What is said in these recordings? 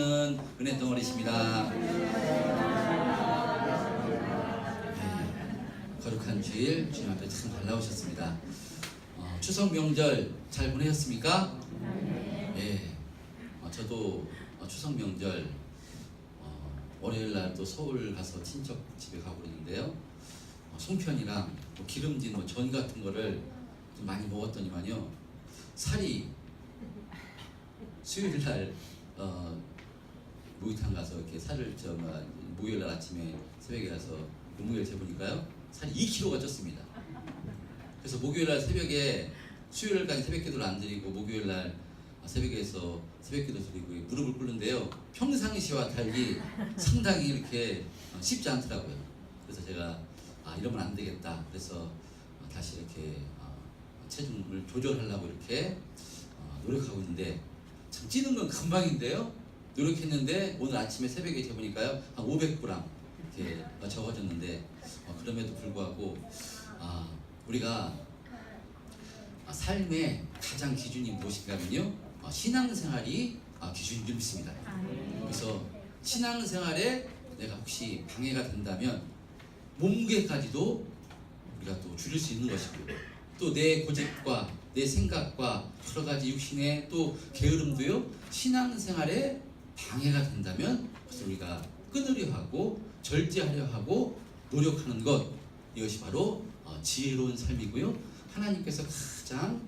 넘치는 은혜 덩어리십니다. 거룩한 주일 주님 앞에 참 잘 나오셨습니다. 추석 명절 잘 보내셨습니까? 예. 저도 추석 명절 월요일 날 또 서울 가서 친척 집에 가고 있는데요. 송편이랑 기름진 전 같은 거를 좀 많이 먹었더니만요, 살이 수요일 날 목욕탕 가서 이렇게 살을 목요일 날 아침에 새벽에 가서 몸무게를 재보니까요, 살이 2kg가 쪘습니다. 그래서 목요일 날 새벽에, 수요일까지 새벽기도를 안 드리고 목요일 날 새벽에서 새벽기도 드리고 무릎을 꿇는데요, 평상시와 달리 상당히 이렇게 쉽지 않더라고요. 그래서 제가 이러면 안 되겠다. 그래서 다시 이렇게 체중을 조절하려고 이렇게 노력하고 있는데, 참 찌는 건 금방인데요. 노력했는데 오늘 아침에 새벽에 재보니까요, 한 500g 이렇게 적어졌는데, 그럼에도 불구하고 우리가 삶의 가장 기준이 무엇인가면요, 신앙생활이 기준인 줄 믿습니다. 그래서 신앙생활에 내가 혹시 방해가 된다면 몸무게까지도 우리가 또 줄일 수 있는 것이고, 또 내 고집과 내 생각과 여러 가지 육신의 또 게으름도요, 신앙생활에 방해가 된다면 그것을 우리가 끊으려 하고 절제하려 하고 노력하는 것, 이것이 바로 지혜로운 삶이고요, 하나님께서 가장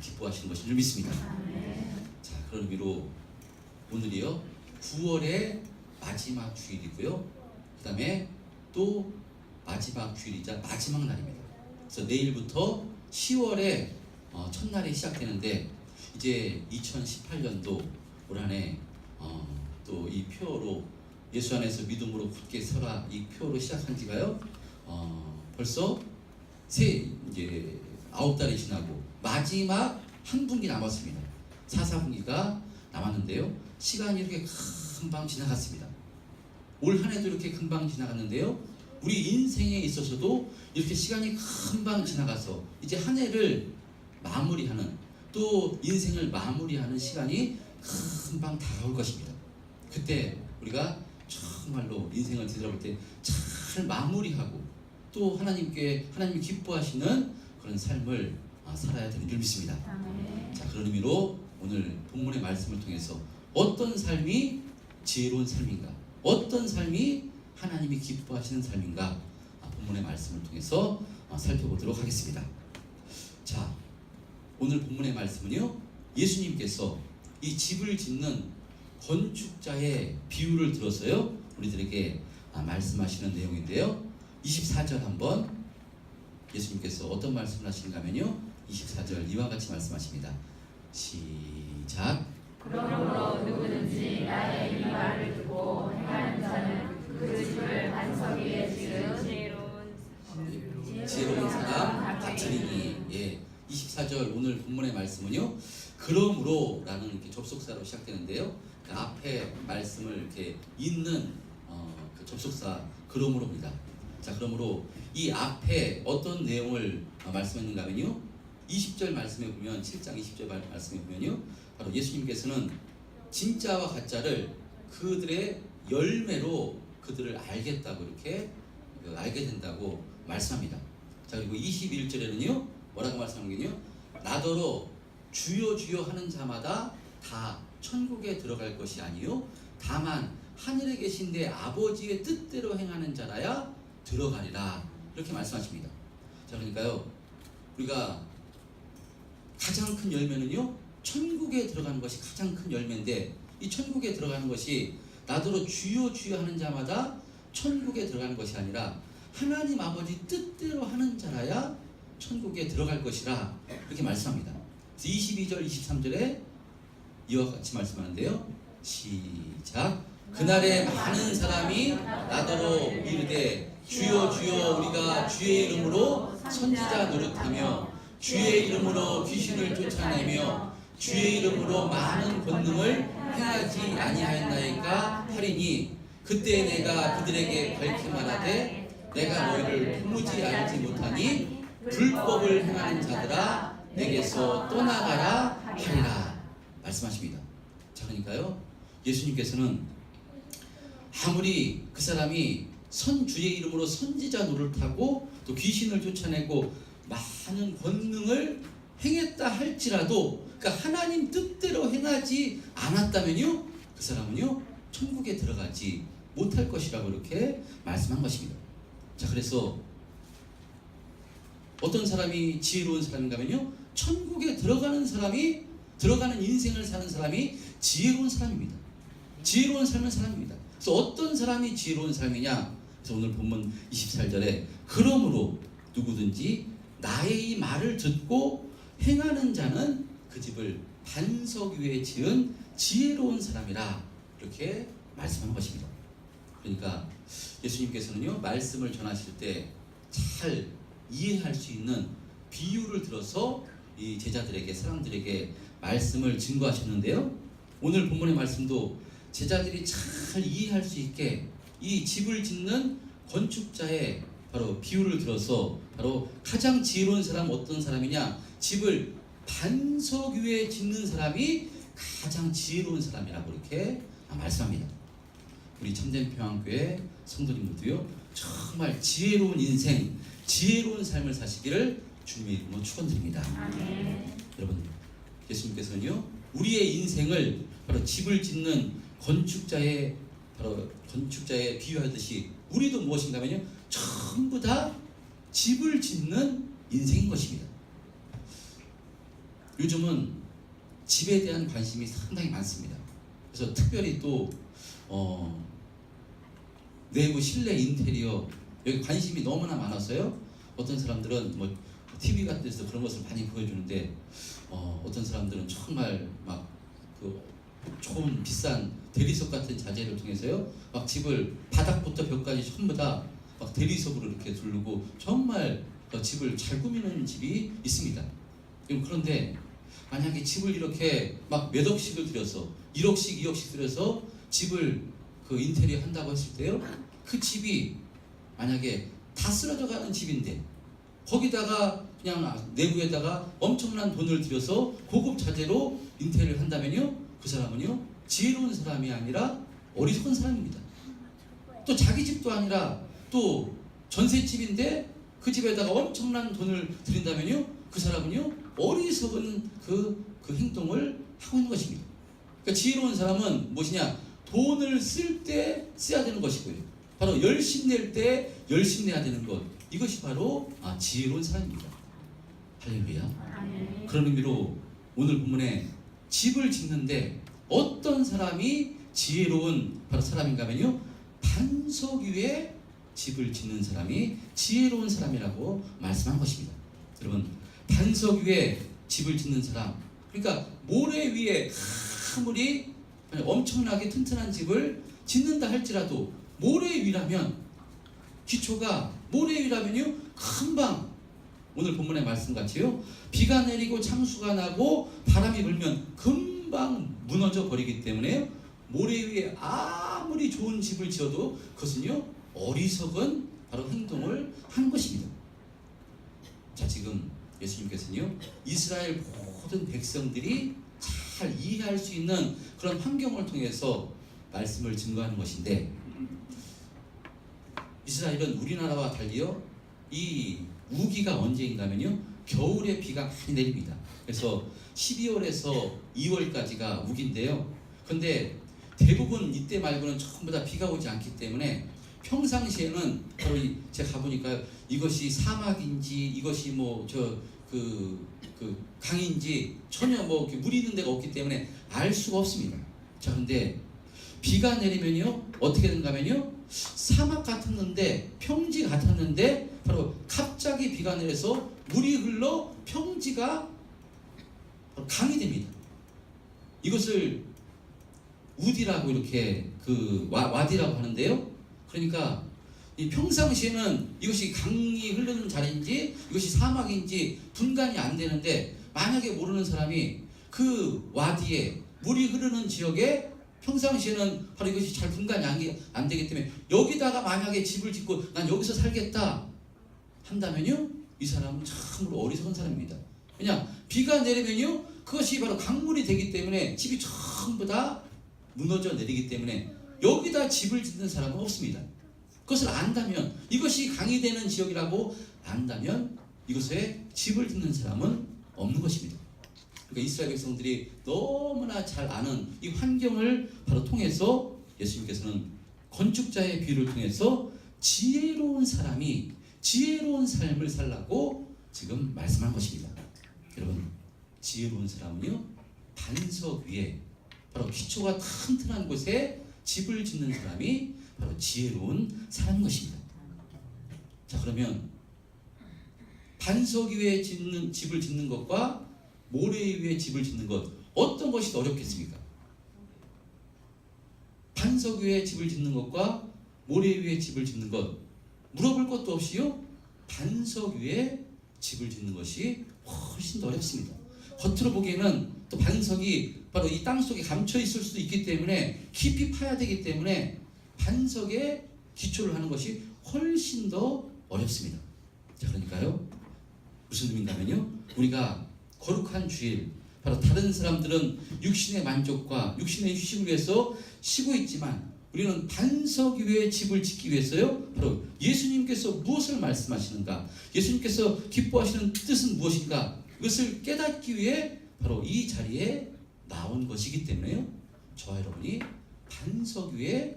기뻐하시는 것인 줄 믿습니다. 자, 그런 의미로 오늘이요 9월의 마지막 주일이고요, 그 다음에 또 마지막 주일이자 마지막 날입니다. 그래서 내일부터 10월의 첫날이 시작되는데, 이제 2018년도 올 한해 또 이 표로 예수 안에서 믿음으로 굳게 서라, 이 표로 시작한 지가요 벌써 이제 9달이 지나고 마지막 한 분기 남았습니다. 4분기가 남았는데요, 시간이 이렇게 금방 지나갔습니다. 올 한 해도 이렇게 금방 지나갔는데요, 우리 인생에 있어서도 이렇게 시간이 금방 지나가서 이제 한 해를 마무리하는, 또 인생을 마무리하는 시간이 금방 다가올 것입니다. 그때 우리가 정말로 인생을 뒤돌아볼 때 잘 마무리하고 또 하나님이 기뻐하시는 그런 삶을 살아야 되는 줄 믿습니다. 자, 그런 의미로 오늘 본문의 말씀을 통해서 어떤 삶이 지혜로운 삶인가, 어떤 삶이 하나님이 기뻐하시는 삶인가, 본문의 말씀을 통해서 살펴보도록 하겠습니다. 자, 오늘 본문의 말씀은요, 예수님께서 이 집을 짓는 건축자의 비유를 들어서요 우리들에게 말씀하시는 내용인데요, 24절 한번 예수님께서 어떤 말씀을 하시는가 하면요, 24절 이와 같이 말씀하십니다. 시작. 그러므로 누구든지 나의 이 말을 듣고 행하는 자는 그 집을 반석 위에 지은 지혜로운 사람 같으리니. 예, 24절 오늘 본문의 말씀은요, 그러므로 라는 이렇게 접속사로 시작되는데요, 그 앞에 말씀을 이렇게 잇는 그 접속사 그러므로입니다. 자, 그러므로 이 앞에 어떤 내용을 말씀했는가 하면요, 20절 말씀에 보면, 7장 20절 말씀에 보면요, 바로 예수님께서는 진짜와 가짜를 그들의 열매로 그들을 알겠다고, 이렇게 알게 된다고 말씀합니다. 자, 그리고 21절에는요 뭐라고 말씀하는군요, 나더러 주여 주여 하는 자마다 다 천국에 들어갈 것이 아니요 다만 하늘에 계신 내 아버지의 뜻대로 행하는 자라야 들어가리라, 이렇게 말씀하십니다. 자, 그러니까요 우리가 가장 큰 열매는요, 천국에 들어가는 것이 가장 큰 열매인데, 이 천국에 들어가는 것이 나더러 주여 주여 하는 자마다 천국에 들어가는 것이 아니라 하나님 아버지 뜻대로 하는 자라야 천국에 들어갈 것이라, 이렇게 말씀합니다. 22절 23절에 이와 같이 말씀하는데요, 시작. 그날에 많은 사람이 나더러 이르되 주여 주여 우리가 주의 이름으로 선지자 노릇하며 주의 이름으로 귀신을 쫓아내며 주의 이름으로 많은 권능을 행하지 아니하였나이까 하리니, 그때 내가 그들에게 밝히 말하되 내가 너희를 도무지 알지 못하니 불법을 행하는 자들아 내게서 떠나가라 하리라 말씀하십니다. 자, 그러니까요 예수님께서는 아무리 그 사람이 주의 이름으로 선지자 노릇하고 또 귀신을 쫓아내고 많은 권능을 행했다 할지라도, 그러니까 하나님 뜻대로 행하지 않았다면요, 그 사람은요 천국에 들어가지 못할 것이라고 이렇게 말씀한 것입니다. 자, 그래서 어떤 사람이 지혜로운 사람인가면요, 천국에 들어가는 인생을 사는 사람이 지혜로운 사람입니다. 지혜로운 삶을 사람입니다. 그래서 어떤 사람이 지혜로운 삶이냐? 그래서 오늘 본문 24절에 그러므로 누구든지 나의 이 말을 듣고 행하는 자는 그 집을 반석 위에 지은 지혜로운 사람이라, 이렇게 말씀한 것입니다. 그러니까 예수님께서는요, 말씀을 전하실 때 잘 이해할 수 있는 비유를 들어서 이 제자들에게, 사람들에게 말씀을 증거하셨는데요, 오늘 본문의 말씀도 제자들이 잘 이해할 수 있게 이 집을 짓는 건축자의 바로 비유를 들어서, 바로 가장 지혜로운 사람은 어떤 사람이냐, 집을 반석 위에 짓는 사람이 가장 지혜로운 사람이라고 이렇게 말씀합니다. 우리 참된 평안교회 성도님들도요, 정말 지혜로운 인생, 지혜로운 삶을 사시기를 주님의 이름으로 축원드립니다. 아멘. 여러분, 예수님께서는요, 우리의 인생을 바로 집을 짓는 건축자의 비유하듯이 우리도 무엇인가면요, 전부 다 집을 짓는 인생인 것입니다. 요즘은 집에 대한 관심이 상당히 많습니다. 그래서 특별히 또 내부 실내 인테리어, 여기 관심이 너무나 많아서요, 어떤 사람들은 뭐 TV 같은 데서 그런 것을 많이 보여주는데, 어떤 사람들은 정말 막 그 좋은 비싼 대리석 같은 자재를 통해서요, 막 집을 바닥부터 벽까지 전부 다 막 대리석으로 이렇게 두르고 정말 집을 잘 꾸미는 집이 있습니다. 그런데 만약에 집을 이렇게 막 몇 억씩을 들여서 1억씩 2억씩 들여서 집을 그 인테리어 한다고 했을 때요, 그 집이 만약에 다 쓰러져 가는 집인데 거기다가 그냥 내부에다가 엄청난 돈을 들여서 고급 자재로 인테리어를 한다면요, 그 사람은요 지혜로운 사람이 아니라 어리석은 사람입니다. 또 자기 집도 아니라 또 전셋집인데 그 집에다가 엄청난 돈을 들인다면요, 그 사람은요 어리석은 그 행동을 하고 있는 것입니다. 그러니까 지혜로운 사람은 무엇이냐, 돈을 쓸 때 써야 되는 것이고요, 바로 열심 낼 때 열심 내야 되는 것, 이것이 바로 지혜로운 사람입니다. 할렐루야. 그런 의미로 오늘 본문에 집을 짓는데 어떤 사람이 지혜로운 바로 사람인가면요, 반석 위에 집을 짓는 사람이 지혜로운 사람이라고 말씀한 것입니다. 여러분, 반석 위에 집을 짓는 사람, 그러니까 모래 위에 아무리 엄청나게 튼튼한 집을 짓는다 할지라도 모래 위라면, 기초가 모래 위라면요 금방, 오늘 본문의 말씀같이요, 비가 내리고 창수가 나고 바람이 불면 금방 무너져 버리기 때문에 모래 위에 아무리 좋은 집을 지어도 그것은요 어리석은 바로 행동을 한 것입니다. 자, 지금 예수님께서는요, 이스라엘 모든 백성들이 잘 이해할 수 있는 그런 환경을 통해서 말씀을 증거하는 것인데, 이스라엘은 우리나라와 달리요, 이 우기가 언제인가면요, 겨울에 비가 많이 내립니다. 그래서 12월에서 2월까지가 우기인데요, 근데 대부분 이때 말고는 전부 다 비가 오지 않기 때문에 평상시에는 바로 제가 가보니까 이것이 사막인지 이것이 그 강인지 전혀 물이 있는 데가 없기 때문에 알 수가 없습니다. 자, 근데 비가 내리면요 어떻게 된가면요, 사막 같았는데, 평지 같았는데 바로 갑자기 비가 내려서 물이 흘러 평지가 강이 됩니다. 이것을 우디라고 이렇게 와디라고 하는데요, 그러니까 이 평상시에는 이것이 강이 흐르는 자리인지 이것이 사막인지 분간이 안 되는데, 만약에 모르는 사람이 그 와디에 물이 흐르는 지역에 평상시에는 바로 이것이 잘 분간이 안 되기 때문에 여기다가 만약에 집을 짓고 난 여기서 살겠다 한다면요, 이 사람은 참으로 어리석은 사람입니다. 그냥 비가 내리면요 그것이 바로 강물이 되기 때문에 집이 전부 다 무너져 내리기 때문에 여기다 집을 짓는 사람은 없습니다. 그것을 안다면, 이것이 강이 되는 지역이라고 안다면 이것에 집을 짓는 사람은 없는 것입니다. 그러니까 이스라엘 백성들이 너무나 잘 아는 이 환경을 바로 통해서 예수님께서는 건축자의 비유를 통해서 지혜로운 사람이 지혜로운 삶을 살라고 지금 말씀한 것입니다. 여러분, 지혜로운 사람은요, 반석 위에 바로 기초가 튼튼한 곳에 집을 짓는 사람이 바로 지혜로운 사람인 것입니다. 자, 그러면 반석 위에 집을 짓는 것과 모래 위에 집을 짓는 것, 어떤 것이 더 어렵겠습니까? 반석 위에 집을 짓는 것과 모래 위에 집을 짓는 것, 물어볼 것도 없이요, 반석 위에 집을 짓는 것이 훨씬 더 어렵습니다. 겉으로 보기에는 또 반석이 바로 이 땅속에 감춰 있을 수도 있기 때문에 깊이 파야 되기 때문에 반석에 기초를 하는 것이 훨씬 더 어렵습니다. 자, 그러니까요, 무슨 의미인가면요, 우리가 거룩한 주일, 바로 다른 사람들은 육신의 만족과 육신의 휴식을 위해서 쉬고 있지만 우리는 반석 위에 집을 짓기 위해서요, 바로 예수님께서 무엇을 말씀하시는가, 예수님께서 기뻐하시는 뜻은 무엇인가, 이것을 깨닫기 위해 바로 이 자리에 나온 것이기 때문에요, 저와 여러분이 반석 위에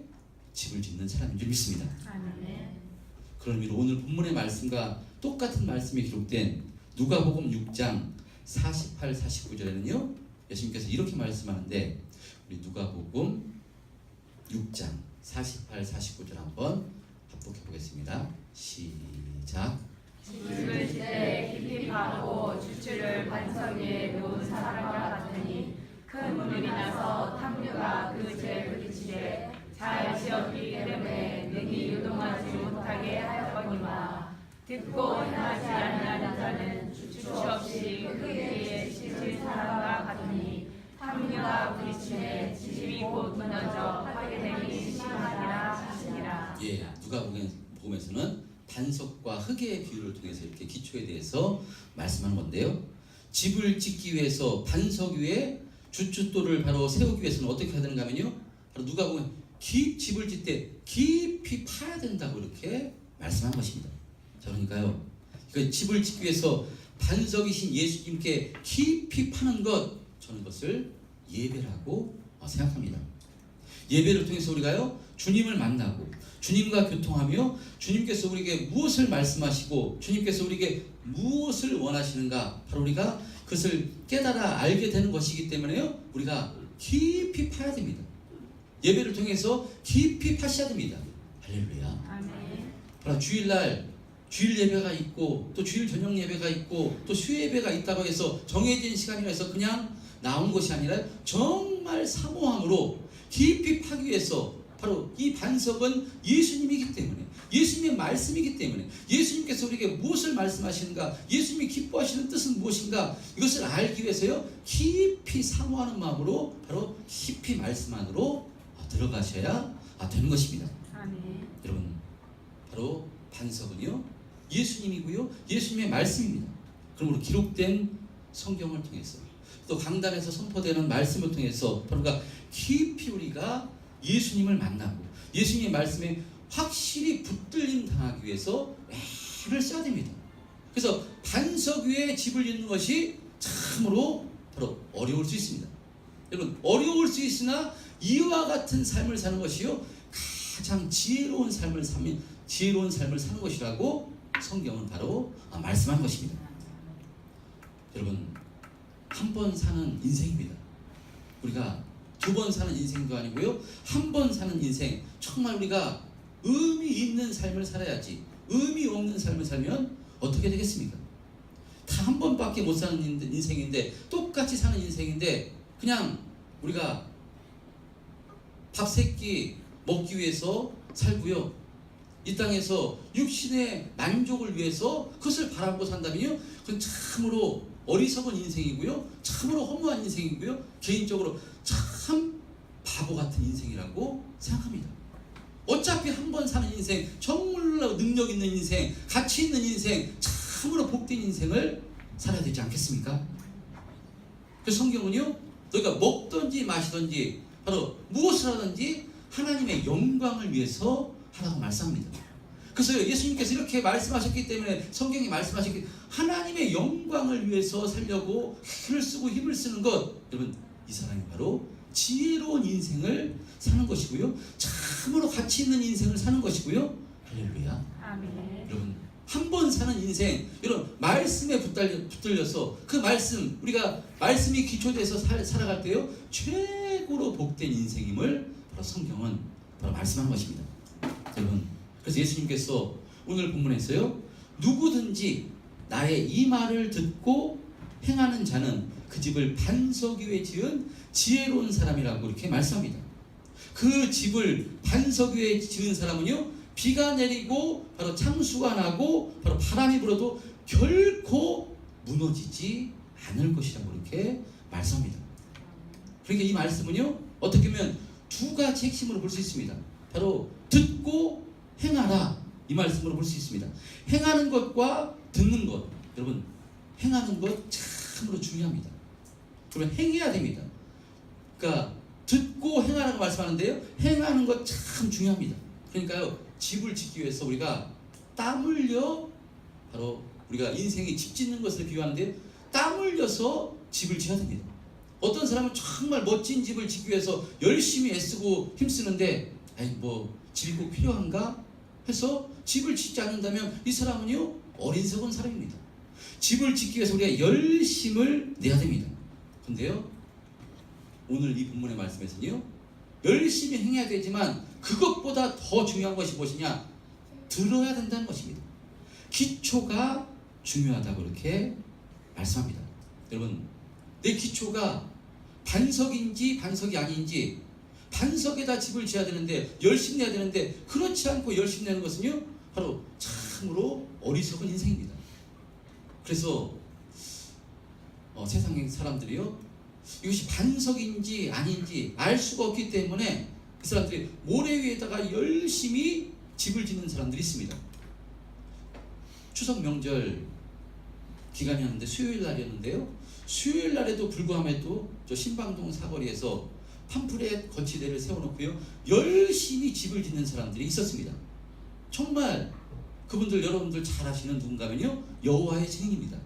집을 짓는 사람인 줄 믿습니다. 아멘. 그런 의미로 오늘 본문의 말씀과 똑같은 말씀이 기록된 누가복음 6장 48, 49절에는요, 예수님께서 이렇게 말씀하는데, 우리 누가복음 6장 48, 49절 한번 합독해 보겠습니다. 시작. 집을 짓되 깊이 파고 주추를 반석 위에 놓은 사람과 같으니 큰 물이 나서 탐류가 그 집에 부딪히되 잘 지었기 때문에 능히 유동하지 못하게 하였거니와 듣고 행하지 아니하는 자는 주추 없이 그 위에 짓을 사람과 같으니 탐류가 부딪히매 집이 곧 무너져 파괴되기 심하니라 하시니라. 예, 누가복음에서는 반석과 흙의 비유를 통해서 이렇게 기초에 대해서 말씀하는 건데요, 집을 짓기 위해서 반석 위에 주춧돌을 바로 세우기 위해서는 어떻게 해야 되는가 하면요, 바로 누가복음 집을 짓 때 깊이 파야 된다고 이렇게 말씀한 것입니다. 자, 그러니까요, 그러니까 집을 짓기 위해서 반석이신 예수님께 깊이 파는 것, 저는 그것을 예배라고 생각합니다. 예배를 통해서 우리가요, 주님을 만나고 주님과 교통하며 주님께서 우리에게 무엇을 말씀하시고 주님께서 우리에게 무엇을 원하시는가, 바로 우리가 그것을 깨달아 알게 되는 것이기 때문에요, 우리가 깊이 파야 됩니다. 예배를 통해서 깊이 파셔야 됩니다. 할렐루야. 아멘. 바로 주일날 주일 예배가 있고 또 주일 저녁 예배가 있고 또 수요 예배가 있다고 해서 정해진 시간이라 해서 그냥 나온 것이 아니라 정말 사모함으로 깊이 파기 위해서, 바로 이 반석은 예수님이기 때문에, 예수님의 말씀이기 때문에, 예수님께서 우리에게 무엇을 말씀하시는가, 예수님이 기뻐하시는 뜻은 무엇인가, 이것을 알기 위해서요, 깊이 사모하는 마음으로 바로 깊이 말씀 안으로 들어가셔야 되는 것입니다. 아멘. 여러분, 바로 반석은요, 예수님이고요, 예수님의 말씀입니다. 그러므로 기록된 성경을 통해서 또 강단에서 선포되는 말씀을 통해서 바로 깊이 우리가 예수님을 만나고 예수님의 말씀에 확실히 붙들림 당하기 위해서 애를 써야 됩니다. 그래서 반석 위에 집을 짓는 것이 참으로 바로 어려울 수 있습니다. 여러분, 어려울 수 있으나 이와 같은 삶을 사는 것이요, 가장 지혜로운 삶을 사는 것이라고 성경은 바로 말씀하는 것입니다. 여러분, 한 번 사는 인생입니다. 우리가 두 번 사는 인생도 아니고요, 한 번 사는 인생, 정말 우리가 의미 있는 삶을 살아야지, 의미 없는 삶을 살면 어떻게 되겠습니까? 다 한 번밖에 못 사는 인생인데, 똑같이 사는 인생인데, 그냥 우리가 밥 세 끼 먹기 위해서 살고요, 이 땅에서 육신의 만족을 위해서 그것을 바라보고 산다면요, 그건 참으로 어리석은 인생이고요, 참으로 허무한 인생이고요, 개인적으로 참 바보 같은 인생이라고 생각합니다. 어차피 한 번 사는 인생, 정말로 능력 있는 인생, 가치 있는 인생, 참으로 복된 인생을 살아야 되지 않겠습니까? 그 성경은요, 너희가 먹든지 마시든지 바로 무엇을 하든지 하나님의 영광을 위해서 하라고 말씀합니다. 그래서 예수님께서 이렇게 말씀하셨기 때문에 성경이 말씀하셨기 때문에 하나님의 영광을 위해서 살려고 힘을 쓰고 힘을 쓰는 것, 여러분 이 사람이 바로 지혜로운 인생을 사는 것이고요, 참으로 가치 있는 인생을 사는 것이고요. 할렐루야. 아멘. 여러분 한 번 사는 인생, 여러분 말씀에 붙들려서 그 말씀, 우리가 말씀이 기초돼서 살아갈 때요 최고로 복된 인생임을 바로 성경은 바로 말씀하는 것입니다. 여러분 그래서 예수님께서 오늘 본문에서요, 누구든지 나의 이 말을 듣고 행하는 자는 그 집을 반석 위에 지은 지혜로운 사람이라고 이렇게 말씀합니다. 그 집을 반석 위에 지은 사람은요, 비가 내리고 바로 창수가 나고 바로 바람이 불어도 결코 무너지지 않을 것이라고 이렇게 말씀합니다. 그러니까 이 말씀은요, 어떻게 보면 두 가지 핵심으로 볼 수 있습니다. 바로 듣고 행하라, 이 말씀으로 볼 수 있습니다. 행하는 것과 듣는 것, 여러분 행하는 것 참으로 중요합니다. 그러면 행해야 됩니다. 그러니까 듣고 행하라고 말씀하는데요, 행하는 것 참 중요합니다. 그러니까요, 집을 짓기 위해서 우리가 땀 흘려, 바로 우리가 인생이 집 짓는 것을 비유하는데 땀 흘려서 집을 지어야 됩니다. 어떤 사람은 정말 멋진 집을 짓기 위해서 열심히 애쓰고 힘쓰는데, 아니 뭐 집이 꼭 필요한가 해서 집을 짓지 않는다면 이 사람은요 어리석은 사람입니다. 집을 짓기 위해서 우리가 열심을 내야 됩니다. 근데요, 오늘 이 본문의 말씀에서는요, 열심히 행해야 되지만 그것보다 더 중요한 것이 무엇이냐? 들어야 된다는 것입니다. 기초가 중요하다고 이렇게 말씀합니다. 여러분, 내 기초가 반석인지 반석이 아닌지, 반석에다 집을 지어야 되는데 열심히 내야 되는데 그렇지 않고 열심히 내는 것은요 바로 참으로 어리석은 인생입니다. 그래서 세상의 사람들이요, 이것이 반석인지 아닌지 알 수가 없기 때문에 그 사람들이 모래 위에다가 열심히 집을 짓는 사람들이 있습니다. 추석 명절 기간이었는데 수요일 날이었는데요, 수요일 날에도 불구함에도 저 신방동 사거리에서 팜프렛 거치대를 세워놓고요 열심히 집을 짓는 사람들이 있었습니다. 정말 그분들 여러분들 잘 아시는 누군가면요, 여호와의 증인입니다.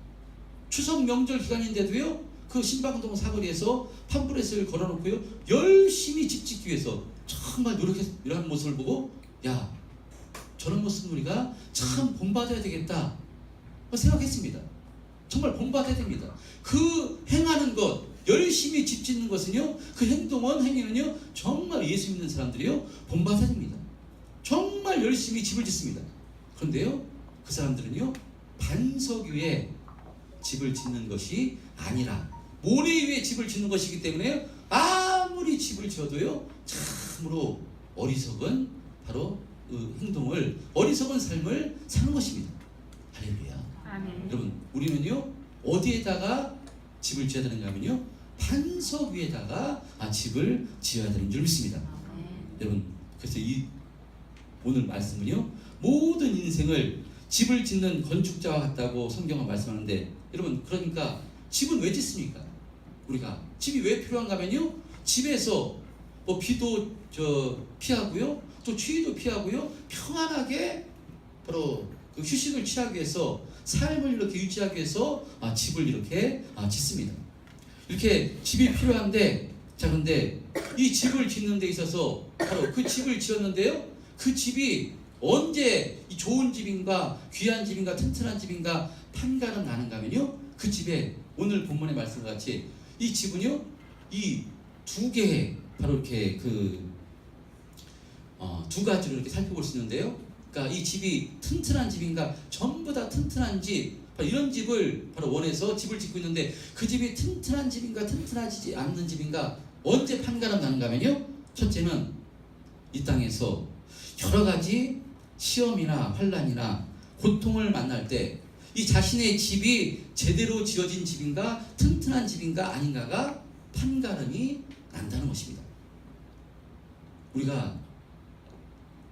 추석 명절 기간인데도요 그 신방동 사거리에서 팜프렛을 걸어놓고요 열심히 집 짓기 위해서 정말 노력해서 이러한 모습을 보고, 야, 저런 모습 우리가 참 본받아야 되겠다 생각했습니다. 정말 본받아야 됩니다. 그 행하는 것, 열심히 집 짓는 것은요, 그 행위는요 정말 예수 믿는 사람들이요 본받아야 됩니다. 정말 열심히 집을 짓습니다. 그런데요, 그 사람들은요 반석 위에 집을 짓는 것이 아니라 모래 위에 집을 짓는 것이기 때문에 아무리 집을 지어도요 참으로 어리석은 바로 그 행동을, 어리석은 삶을 사는 것입니다. 할렐루야. 아멘. 여러분, 우리는요 어디에다가 집을 지어야 되는가 하면요 반석 위에다가 집을 지어야 되는 줄 믿습니다. 아멘. 여러분, 그래서 이 오늘 말씀은요 모든 인생을 집을 짓는 건축자와 같다고 성경은 말씀하는데, 여러분 그러니까 집은 왜 짓습니까? 우리가 집이 왜 필요한가 하면요, 집에서 뭐 비도 피하고요, 또 추위도 피하고요, 평안하게 바로 그 휴식을 취하기 위해서, 삶을 이렇게 유지하기 위해서 집을 이렇게 짓습니다. 이렇게 집이 필요한데, 자 근데 이 집을 짓는 데 있어서 바로 그 집을 지었는데요, 그 집이 언제 이 좋은 집인가, 귀한 집인가, 튼튼한 집인가 판가름 나는가 하면요, 그 집에 오늘 본문의 말씀과 같이 이 집은요 이 두 개의 바로 이렇게 두 가지로 이렇게 살펴볼 수 있는데요, 그러니까 이 집이 튼튼한 집인가, 전부 다 튼튼한 집, 이런 집을 바로 원해서 집을 짓고 있는데, 그 집이 튼튼한 집인가 튼튼하지 않는 집인가 언제 판가름 나는가 하면요, 첫째는 이 땅에서 여러 가지 시험이나 환난이나 고통을 만날 때 이 자신의 집이 제대로 지어진 집인가 튼튼한 집인가 아닌가가 판가름이 난다는 것입니다. 우리가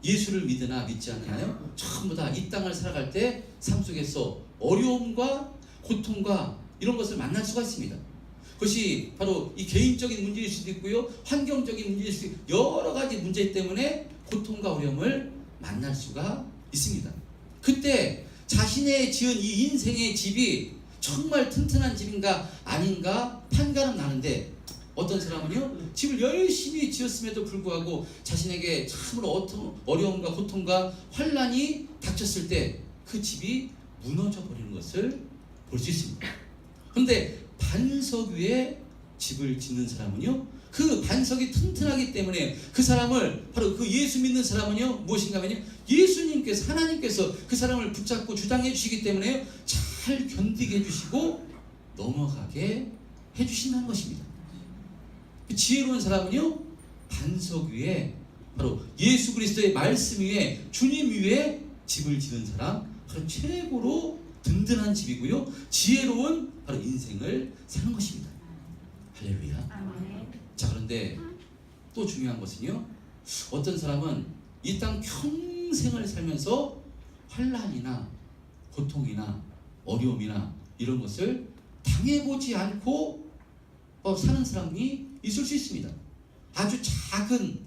예수를 믿으나 믿지 않느냐요, 전부 다 이 땅을 살아갈 때 삶 속에서 어려움과 고통과 이런 것을 만날 수가 있습니다. 그것이 바로 이 개인적인 문제일 수도 있고요, 환경적인 문제일 수도 있고, 여러 가지 문제 때문에 고통과 어려움을 만날 수가 있습니다. 그때 자신의 지은 이 인생의 집이 정말 튼튼한 집인가 아닌가 판가름 나는데, 어떤 사람은요 집을 열심히 지었음에도 불구하고 자신에게 참으로 어떤 어려움과 고통과 환난이 닥쳤을 때 그 집이 무너져 버리는 것을 볼 수 있습니다. 그런데 반석 위에 집을 짓는 사람은요, 그 반석이 튼튼하기 때문에 그 사람을, 바로 그 예수 믿는 사람은요 무엇인가 하면요, 예수님께서, 하나님께서 그 사람을 붙잡고 주장해 주시기 때문에 잘 견디게 해주시고 넘어가게 해주신다는 것입니다. 지혜로운 사람은요 반석 위에, 바로 예수 그리스도의 말씀 위에, 주님 위에 집을 지은 사람, 바로 최고로 든든한 집이고요, 지혜로운 바로 인생을 사는 것입니다. 할렐루야. 자, 그런데 또 중요한 것은요, 어떤 사람은 이 땅 평생을 살면서 환난이나 고통이나 어려움이나 이런 것을 당해보지 않고 사는 사람이 있을 수 있습니다. 아주 작은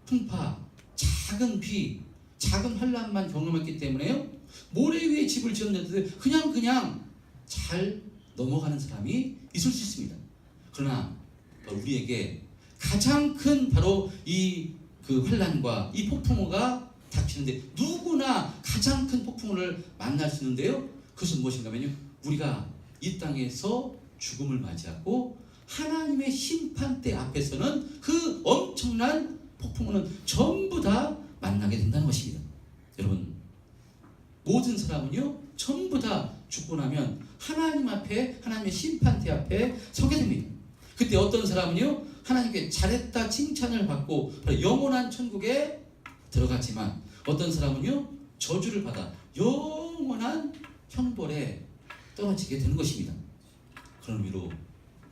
풍파, 작은 비, 작은 환난만 경험했기 때문에요, 모래 위에 집을 지었는데 그냥 잘 넘어가는 사람이 있을 수 있습니다. 그러나 우리에게 가장 큰 바로 이 그 환난과 이 폭풍우가 닥치는데, 누구나 가장 큰 폭풍우를 만날 수 있는데요, 그것은 무엇인가 하면요, 우리가 이 땅에서 죽음을 맞이하고 하나님의 심판대 앞에서는 그 엄청난 폭풍우는 전부 다 만나게 된다는 것입니다. 여러분, 모든 사람은요 전부 다 죽고 나면 하나님 앞에, 하나님의 심판대 앞에 서게 됩니다. 그때 어떤 사람은요 하나님께 잘했다 칭찬을 받고 영원한 천국에 들어갔지만, 어떤 사람은요 저주를 받아 영원한 형벌에 떨어지게 되는 것입니다. 그런 의미로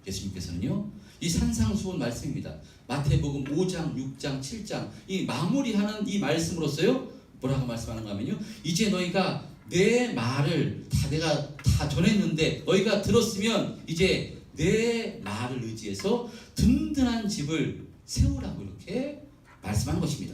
예수님께서는요 이 산상수훈 말씀입니다. 마태복음 5장, 6장, 7장 이 마무리하는 이 말씀으로써요 뭐라고 말씀하는가 하면요, 이제 너희가 내 말을 내가 다 전했는데 너희가 들었으면 이제 내 말을 의지해서 든든한 집을 세우라고 이렇게 말씀하는 것입니다.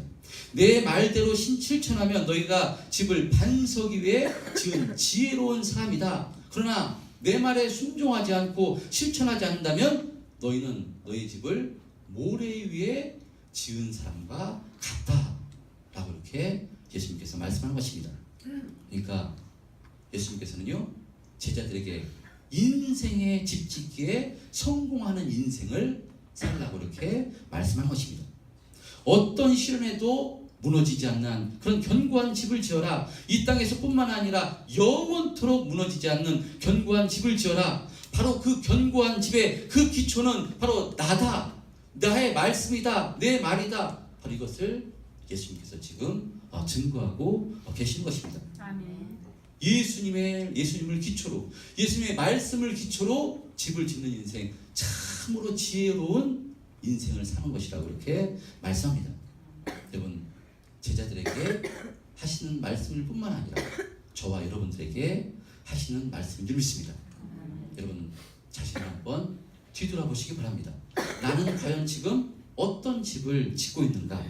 내 말대로 실천하면 너희가 집을 반석 위에 지은 지혜로운 사람이다. 그러나 내 말에 순종하지 않고 실천하지 않는다면 너희는 너희 집을 모래 위에 지은 사람과 같다 라고 이렇게 예수님께서 말씀하는 것입니다. 그러니까 예수님께서는요 제자들에게 인생의 집 짓기에 성공하는 인생을 살라고 이렇게 말씀한 것입니다. 어떤 시련에도 무너지지 않는 그런 견고한 집을 지어라. 이 땅에서 뿐만 아니라 영원토록 무너지지 않는 견고한 집을 지어라. 바로 그 견고한 집의 그 기초는 바로 나다. 나의 말씀이다. 내 말이다. 바로 이것을 예수님께서 지금 증거하고 계시는 것입니다. 아멘. 예수님을 기초로, 예수님의 말씀을 기초로 집을 짓는 인생, 참으로 지혜로운 인생을 사는 것이라고 이렇게 말씀합니다. 여러분, 제자들에게 하시는 말씀일 뿐만 아니라 저와 여러분들에게 하시는 말씀인 줄 믿습니다. 여러분, 자신을 한번 뒤돌아보시기 바랍니다. 나는 과연 지금 어떤 집을 짓고 있는가?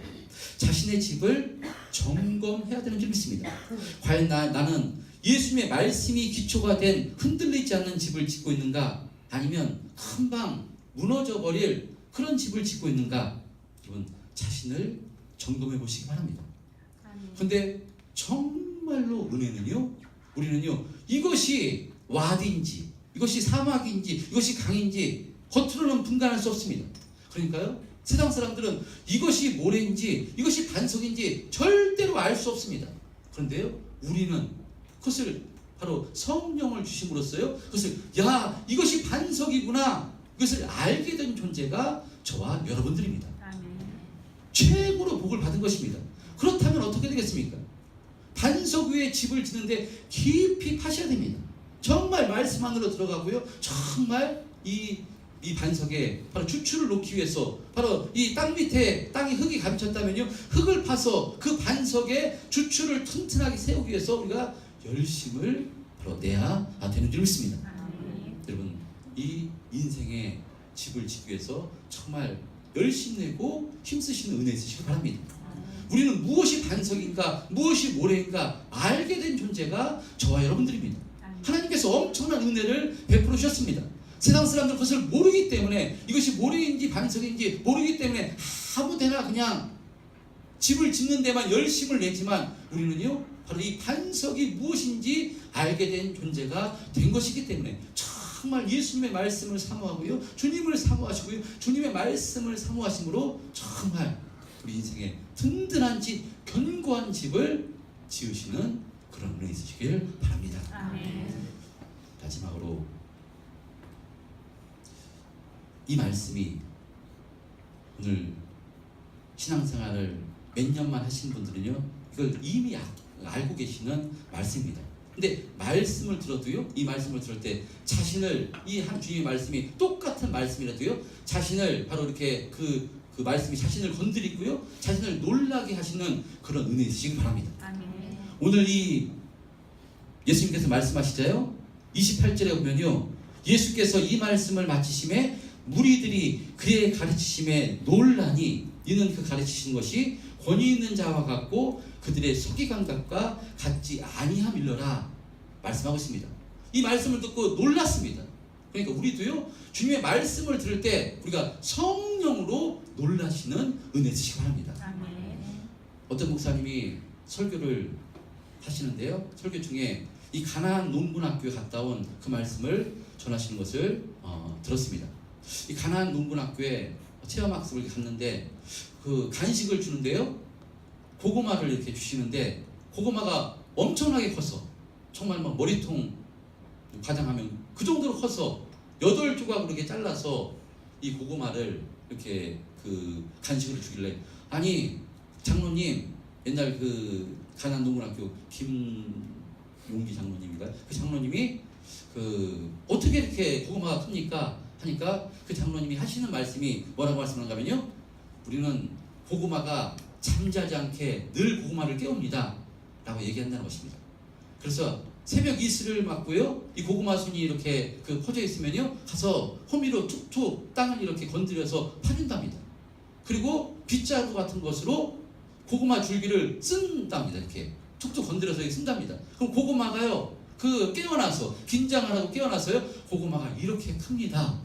자신의 집을 점검해야 되는 줄 믿습니다. 과연 나는 예수님의 말씀이 기초가 된 흔들리지 않는 집을 짓고 있는가? 아니면 금방 무너져 버릴 그런 집을 짓고 있는가? 여러분, 자신을 점검해 보시기 바랍니다. 그런데 정말로 은혜는요, 우리는요 이것이 와디인지 이것이 사막인지 이것이 강인지 겉으로는 분간할 수 없습니다. 그러니까요 세상 사람들은 이것이 모래인지 이것이 반석인지 절대로 알 수 없습니다. 그런데요 우리는 그것을 바로 성령을 주심으로써요 그것을 이것이 반석이구나, 이것을 알게 된 존재가 저와 여러분들입니다. 최고로 복을 받은 것입니다. 그렇다면 어떻게 되겠습니까? 반석 위에 집을 짓는데 깊이 파셔야 됩니다. 정말 말씀 안으로 들어가고요, 정말 이 반석에 바로 주추를 놓기 위해서, 바로 이 땅 밑에 땅이 흙이 감췄다면요 흙을 파서 그 반석에 주추를 튼튼하게 세우기 위해서 우리가 열심을 바로 내야 되는 줄 믿습니다. 여러분, 이 인생의 집을 짓기 위해서 정말 열심 내고 힘쓰시는 은혜 있으시기 바랍니다. 우리는 무엇이 반석인가 무엇이 모래인가 알게 된 존재가 저와 여러분들입니다. 하나님께서 엄청난 은혜를 베풀어 주셨습니다. 세상 사람들은 그것을 모르기 때문에 이것이 모래인지 반석인지 모르기 때문에 아무데나 그냥 집을 짓는 데만 열심을 내지만 우리는요 바로 이 반석이 무엇인지 알게 된 존재가 된 것이기 때문에 정말 예수님의 말씀을 사모하고요 주님을 사모하시고요 주님의 말씀을 사모하심으로 정말 우리 인생에 든든한 집 견고한 집을 지으시는 그런 은혜 있으시길 바랍니다. 아멘. 마지막으로 이 말씀이 오늘 신앙생활을 몇 년만 하신 분들은요 이걸 이미 알고 계시는 말씀입니다. 근데 말씀을 들어도요 이 말씀을 들을 때 자신을 이 한 주님의 말씀이 똑같은 말씀이라도요 자신을 바로 이렇게 그 말씀이 자신을 건드리고요 자신을 놀라게 하시는 그런 은혜 있으시기 바랍니다. 아멘. 오늘 이 예수님께서 말씀하시자요 28절에 보면요 예수께서 이 말씀을 마치심에 무리들이 그의 가르치심에 놀라니 이는 그 가르치신 것이 권위 있는 자와 같고 그들의 서기관각과 같지 아니함일러라 말씀하고 있습니다. 이 말씀을 듣고 놀랐습니다. 그러니까 우리도요 주님의 말씀을 들을 때 우리가 성령으로 놀라시는 은혜 있으시기 바랍니다. 아멘. 어떤 목사님이 설교를 하시는데요 설교 중에 이 가나안 농군학교에 갔다 온 그 말씀을 전하시는 것을 들었습니다. 이 가나안 농군학교에 체험학습을 갔는데 그 간식을 주는데요 고구마를 이렇게 주시는데 고구마가 엄청나게 컸어. 정말 막 머리통 가장하면 그 정도로 커서 8조각으로 이렇게 잘라서 이 고구마를 이렇게 그 간식으로 주길래 아니 장로님 옛날 그 가나안 농군학교 김용기 장로님인가 그 장로님이 그 어떻게 이렇게 고구마가 큽니까 하니까 그 장로님이 하시는 말씀이 뭐라고 말씀하는가면요 우리는 고구마가 잠자지 않게 늘 고구마를 깨웁니다 라고 얘기한다는 것입니다. 그래서 새벽 이슬을 맞고요 이 고구마 순이 이렇게 그 퍼져 있으면요 가서 호미로 툭툭 땅을 이렇게 건드려서 파준답니다. 그리고 빗자루 같은 것으로 고구마 줄기를 쓴답니다. 이렇게 툭툭 건드려서 쓴답니다. 그럼 고구마가요 그 깨어나서 긴장을 하고 깨어나서요 고구마가 이렇게 큽니다.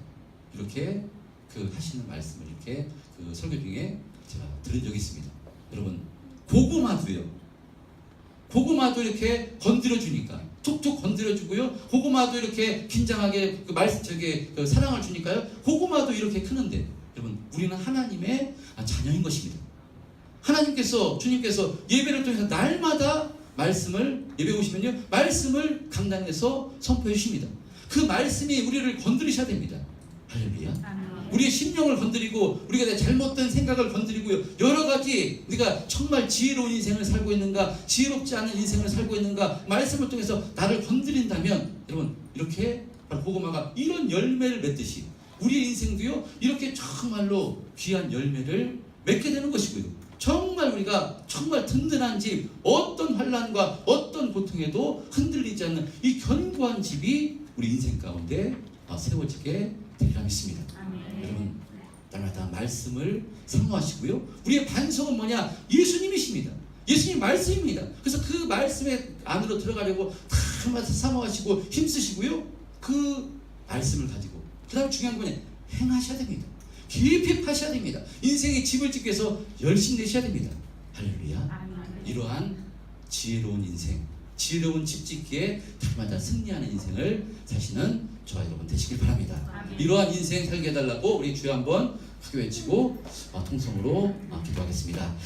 이렇게 그 하시는 말씀을 이렇게 그 설교 중에 제가 들은 적이 있습니다. 여러분 고구마도 이렇게 건드려 주니까 툭툭 건드려 주고요 고구마도 이렇게 긴장하게 그 말씀 저게 그 사랑을 주니까요 고구마도 이렇게 크는데 여러분 우리는 하나님의 자녀인 것입니다. 하나님께서 주님께서 예배를 통해서 날마다 말씀을 예배 오시면요 말씀을 강단에서 선포해 주십니다. 그 말씀이 우리를 건드리셔야 됩니다. 할렐루야. 아멘. 우리의 심령을 건드리고 우리가 내 잘못된 생각을 건드리고요 여러 가지 우리가 정말 지혜로운 인생을 살고 있는가 지혜롭지 않은 인생을 살고 있는가 말씀을 통해서 나를 건드린다면 여러분 이렇게 바로 고구마가 이런 열매를 맺듯이 우리의 인생도요 이렇게 정말로 귀한 열매를 맺게 되는 것이고요 정말 우리가 정말 든든한 집 어떤 환난과 어떤 고통에도 흔들리지 않는 이 견고한 집이 우리 인생 가운데 세워지게 되리라 믿습니다. 여러분 날마다 말씀을 사모하시고요 우리의 반석은 뭐냐 예수님이십니다. 예수님 말씀입니다. 그래서 그 말씀의 안으로 들어가려고 날마다 사모하시고 힘쓰시고요 그 말씀을 가지고 그 다음 중요한 건 행하셔야 됩니다. 깊이 파셔야 됩니다. 인생의 집을 짓기 위해서 열심히 내셔야 됩니다. 할렐루야. 이러한 지혜로운 인생 지혜로운 집 짓기에 날마다 승리하는 인생을 사시는 저와 여러분 되시길 바랍니다. 아멘. 이러한 인생 살게 해달라고 우리 주여 한번 크게 외치고 통성으로 기도하겠습니다.